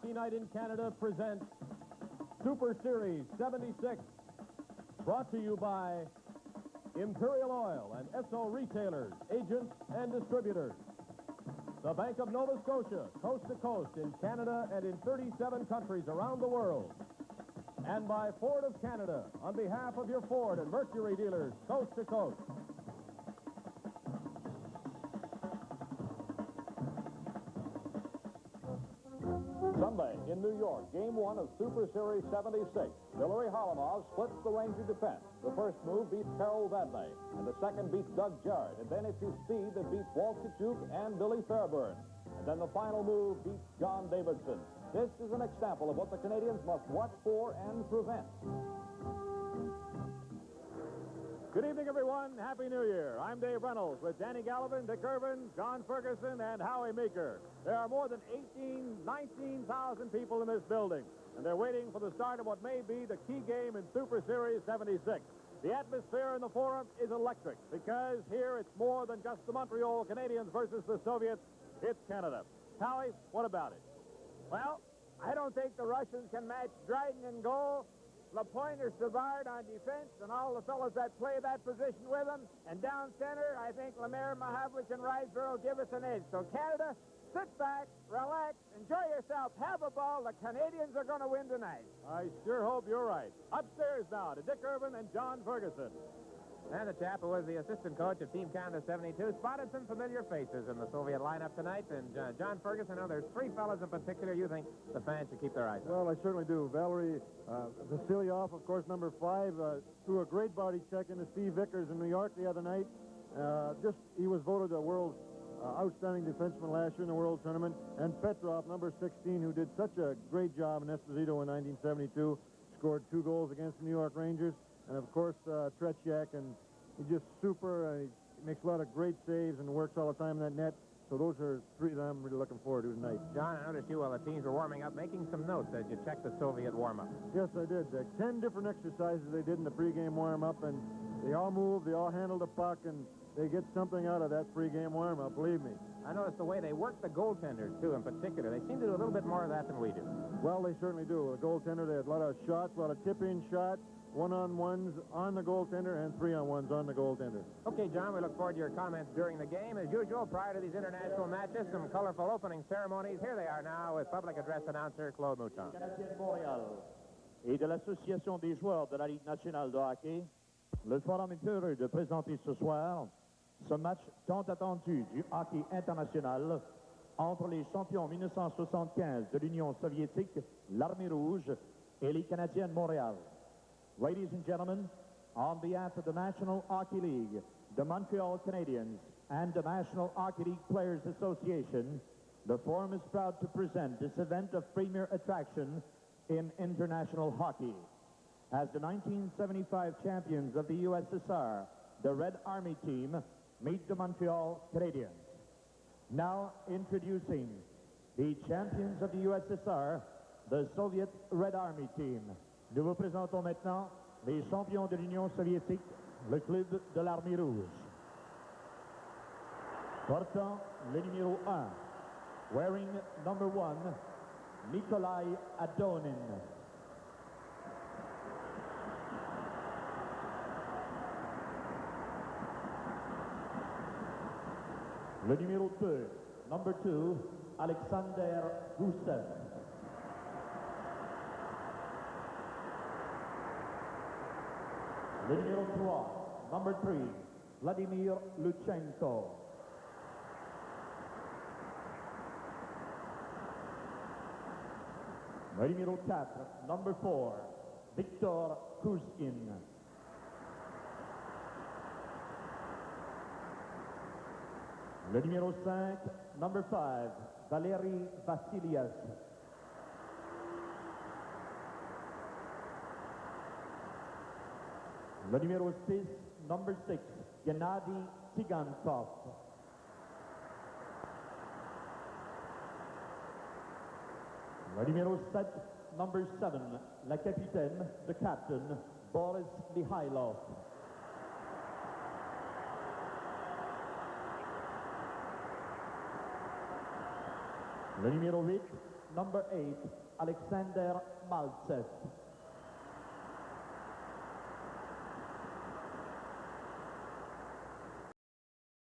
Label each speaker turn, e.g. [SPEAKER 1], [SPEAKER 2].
[SPEAKER 1] Hockey Night in Canada presents Super Series 76, brought to you by Imperial Oil and Esso retailers, agents, and distributors. The Bank of Nova Scotia, coast to coast in Canada and in 37 countries around the world. And by Ford of Canada, on behalf of your Ford and Mercury dealers, coast to coast.
[SPEAKER 2] Sunday in New York, Game 1 of Super Series 76. Hillary Holomov splits the Ranger defense. The first move beats Carol Vadnais, and the second beats Doug Jarrett. And then it's his speed that beats Walt Kachuk and Billy Fairburn. And then the final move beats John Davidson. This is an example of what the Canadians must watch for and prevent.
[SPEAKER 1] Good evening, everyone. Happy New Year. I'm Dave Reynolds with Danny Gallivan, Dick Irvin, John Ferguson, and Howie Meeker. There are more than 19,000 people in this building, and they're waiting for the start of what may be the key game in Super Series 76. The atmosphere in the Forum is electric because here it's more than just the Montreal Canadiens versus the Soviets. It's Canada. Howie, what about it?
[SPEAKER 3] Well, I don't think the Russians can match Dryden in goal, Lapointe or Savard on defense, and all the fellows that play that position with them. And down center, I think Lemaire, Mahavlich, and Riseborough give us an edge. So Canada, sit back, relax, enjoy yourself, have a ball. The Canadians are going to win tonight.
[SPEAKER 1] I sure hope you're right. Upstairs now to Dick Irvin and John Ferguson.
[SPEAKER 4] And the chap who was the assistant coach of Team Canada 72 spotted some familiar faces in the Soviet lineup tonight. And John Ferguson, I know there's three fellas in particular you think the fans should keep their eyes on.
[SPEAKER 5] Well, I certainly do. Valery Vasilyev, of course, number 5, threw a great body check into Steve Vickers in New York the other night. He was voted the world's outstanding defenseman last year in the World Tournament. And Petrov, number 16, who did such a great job in Esposito in 1972, scored 2 goals against the New York Rangers. And, of course, Tretiak, and he's just super. He makes a lot of great saves and works all the time in that net. So those are 3 that I'm really looking forward to tonight.
[SPEAKER 4] John, I noticed you, while the teams were warming up, making some notes as you checked the Soviet warm-up.
[SPEAKER 5] Yes, I did. 10 different exercises they did in the pregame warm-up, and they all moved, they all handled the puck, and they get something out of that pregame warm-up, believe me.
[SPEAKER 4] I noticed the way they work the goaltenders, too, in particular. They seem to do a little bit more of that than we do.
[SPEAKER 5] Well, they certainly do. The goaltender, they had a lot of shots, a lot of tip-in shots. 1-on-1s on the goaltender and 3-on-1s on the goaltender.
[SPEAKER 4] Okay, John, we look forward to your comments during the game. As usual, prior to these international matches, some colorful opening ceremonies. Here they are now with public address announcer Claude Mouton.
[SPEAKER 6] Canadien de Montréal et de l'Association des joueurs de la Ligue nationale de hockey, le Forum est heureux de présenter ce soir ce match tant attendu du hockey international entre les champions 1975 de l'Union soviétique, l'Armée rouge, et les Canadiens de Montréal. Ladies and gentlemen, on behalf of the National Hockey League, the Montreal Canadiens, and the National Hockey League Players Association, the Forum is proud to present this event of premier attraction in international hockey. As the 1975 champions of the USSR, the Red Army team meet the Montreal Canadiens. Now introducing the champions of the USSR, the Soviet Red Army team. Nous vous présentons maintenant les champions de l'Union soviétique, le club de l'Armée rouge. Portant le numéro 1, wearing number 1, Nikolai Adonin. Le numéro 2, number 2, Alexander Gusev. Le numéro 3, number 3, Vladimir Luchenko. Le numéro 4, number 4, Viktor Kuzkin. Le numéro 5, number 5, Valery Vasilyev. Le numéro 6, number 6, Gennady Tsigankov. Le numéro 7, number 7, la capitaine, the captain, Boris Mikhailov. Le numéro 8, number 8, Alexander Maltsev.